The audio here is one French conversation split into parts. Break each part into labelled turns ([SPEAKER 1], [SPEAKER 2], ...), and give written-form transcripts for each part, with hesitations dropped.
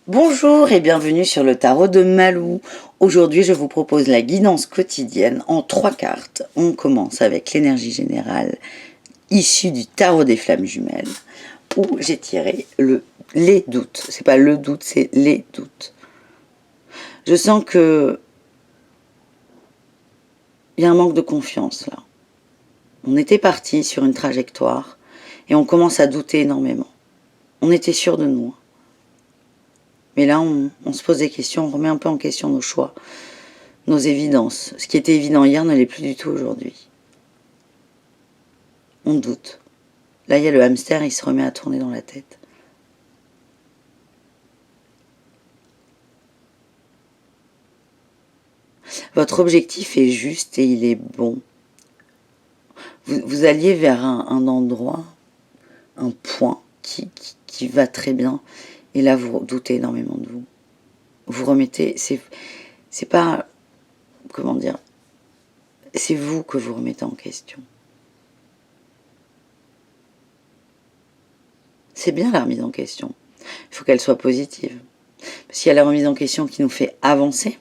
[SPEAKER 1] Bonjour et bienvenue sur le tarot de Malou. Aujourd'hui, je vous propose la guidance quotidienne en 3 cartes. On commence avec l'énergie générale issue du tarot des flammes jumelles où j'ai tiré les doutes. C'est pas le doute, c'est les doutes. Je sens que il y a un manque de confiance là. On était parti sur une trajectoire et on commence à douter énormément. On était sûr de nous. Mais là, on se pose des questions, on remet un peu en question nos choix, nos évidences. Ce qui était évident hier ne l'est plus du tout aujourd'hui. On doute. Là, il y a le hamster, il se remet à tourner dans la tête. Votre objectif est juste et il est bon. Vous alliez vers un endroit, un point qui va très bien. Et là, vous doutez énormément de vous. Vous remettez... C'est pas... Comment dire? C'est vous que vous remettez en question. C'est bien la remise en question. Il faut qu'elle soit positive. Parce qu'il y a la remise en question qui nous fait avancer.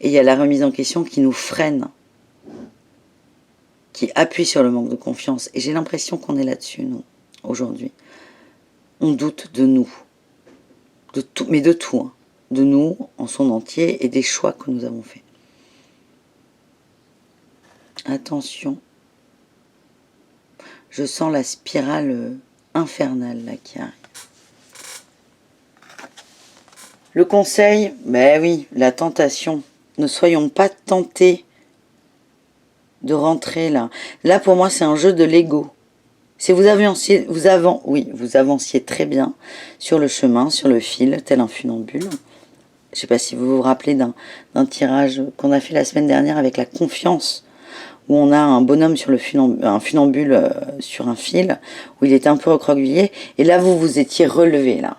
[SPEAKER 1] Et il y a la remise en question qui nous freine. Qui appuie sur le manque de confiance. Et j'ai l'impression qu'on est là-dessus, nous, aujourd'hui. On doute de nous. De tout, mais de tout. Hein. De nous, en son entier, et des choix que nous avons faits. Attention. Je sens la spirale infernale là qui arrive. Le conseil, ben oui, la tentation. Ne soyons pas tentés de rentrer là. Là, pour moi, c'est un jeu de l'ego. Si vous avanciez, vous avanciez très bien sur le chemin, sur le fil, tel un funambule. Je ne sais pas si vous vous rappelez d'un tirage qu'on a fait la semaine dernière avec la confiance, où on a un bonhomme sur un funambule sur un fil, où il était un peu recroquevillé, et là, vous vous étiez relevé, là.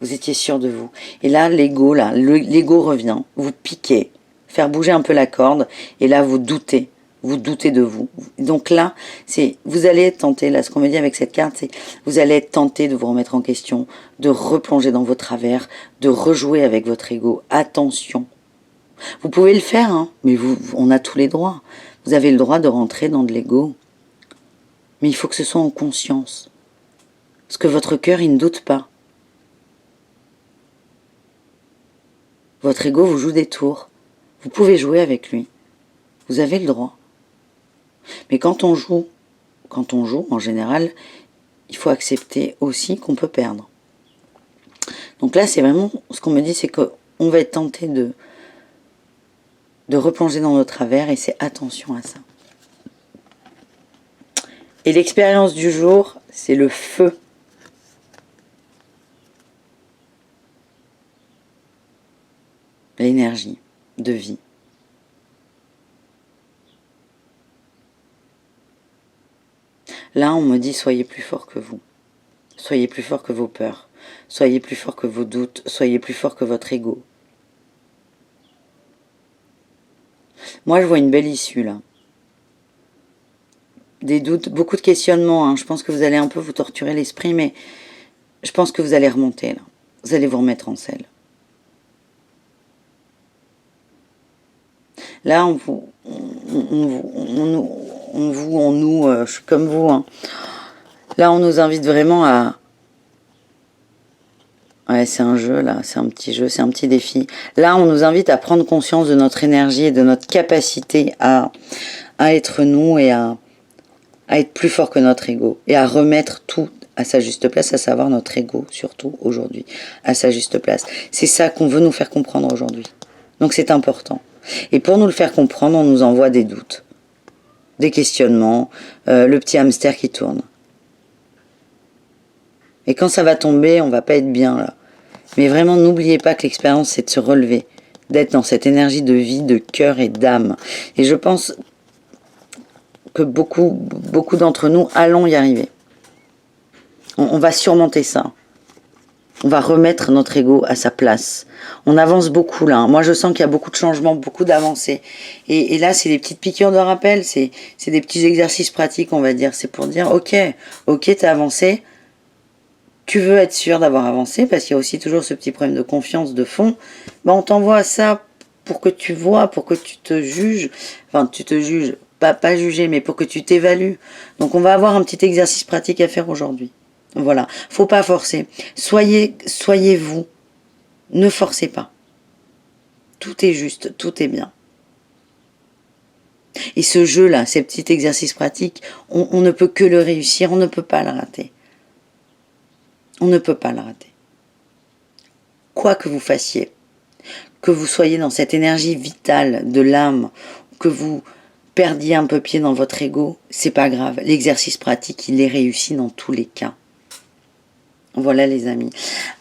[SPEAKER 1] Vous étiez sûr de vous. Et là, l'ego revient, vous piquez, faire bouger un peu la corde, et là, vous doutez de vous. Donc là, vous allez être tenté, là, ce qu'on me dit avec cette carte, c'est vous allez être tenté de vous remettre en question, de replonger dans vos travers, de rejouer avec votre ego. Attention. Vous pouvez le faire, hein, mais on a tous les droits. Vous avez le droit de rentrer dans de l'ego. Mais il faut que ce soit en conscience. Parce que votre cœur, il ne doute pas. Votre ego vous joue des tours. Vous pouvez jouer avec lui. Vous avez le droit. Mais quand on joue, en général, il faut accepter aussi qu'on peut perdre. Donc là, c'est vraiment, ce qu'on me dit, c'est qu'on va être tenté de replonger dans nos travers, et c'est attention à ça. Et l'expérience du jour, c'est le feu. L'énergie de vie. Là, on me dit, soyez plus fort que vous. Soyez plus fort que vos peurs. Soyez plus fort que vos doutes. Soyez plus fort que votre ego. Moi, je vois une belle issue, là. Des doutes, beaucoup de questionnements. Hein. Je pense que vous allez un peu vous torturer l'esprit, mais je pense que vous allez remonter, là. Vous allez vous remettre en selle. Là, je suis comme vous. Hein. Là, on nous invite vraiment à... Ouais, c'est un jeu, là. C'est un petit jeu, c'est un petit défi. Là, on nous invite à prendre conscience de notre énergie et de notre capacité à être nous et à être plus fort que notre ego. Et à remettre tout à sa juste place, à savoir notre ego, surtout aujourd'hui, à sa juste place. C'est ça qu'on veut nous faire comprendre aujourd'hui. Donc, c'est important. Et pour nous le faire comprendre, on nous envoie des doutes, des questionnements, le petit hamster qui tourne. Et quand ça va tomber, on va pas être bien là. Mais vraiment, n'oubliez pas que l'expérience, c'est de se relever, d'être dans cette énergie de vie, de cœur et d'âme. Et je pense que beaucoup d'entre nous allons y arriver. On va surmonter ça. On va remettre notre ego à sa place. On avance beaucoup là. Moi, je sens qu'il y a beaucoup de changements, beaucoup d'avancées. Et là, c'est des petites piqûres de rappel. C'est des petits exercices pratiques, on va dire. C'est pour dire, ok, t'as avancé. tu veux être sûr d'avoir avancé, parce qu'il y a aussi toujours ce petit problème de confiance de fond, ben on t'envoie ça pour que tu vois, pour que tu te juges, enfin tu te juges, pas juger, mais pour que tu t'évalues. Donc on va avoir un petit exercice pratique à faire aujourd'hui. Voilà, faut pas forcer. Soyez vous, ne forcez pas. Tout est juste, tout est bien. Et ce jeu-là, ces petits exercices pratiques, on ne peut que le réussir, on ne peut pas le rater. On ne peut pas le rater. Quoi que vous fassiez, que vous soyez dans cette énergie vitale de l'âme, que vous perdiez un peu pied dans votre ego, c'est pas grave. L'exercice pratique, il est réussi dans tous les cas. Voilà les amis.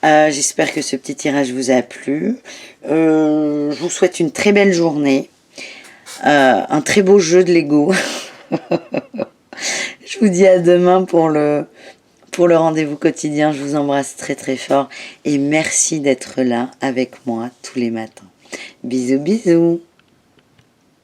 [SPEAKER 1] J'espère que ce petit tirage vous a plu. Je vous souhaite une très belle journée. Un très beau jeu de Lego. Je vous dis à demain pour le rendez-vous quotidien. Je vous embrasse très très fort et merci d'être là avec moi tous les matins. Bisous bisous.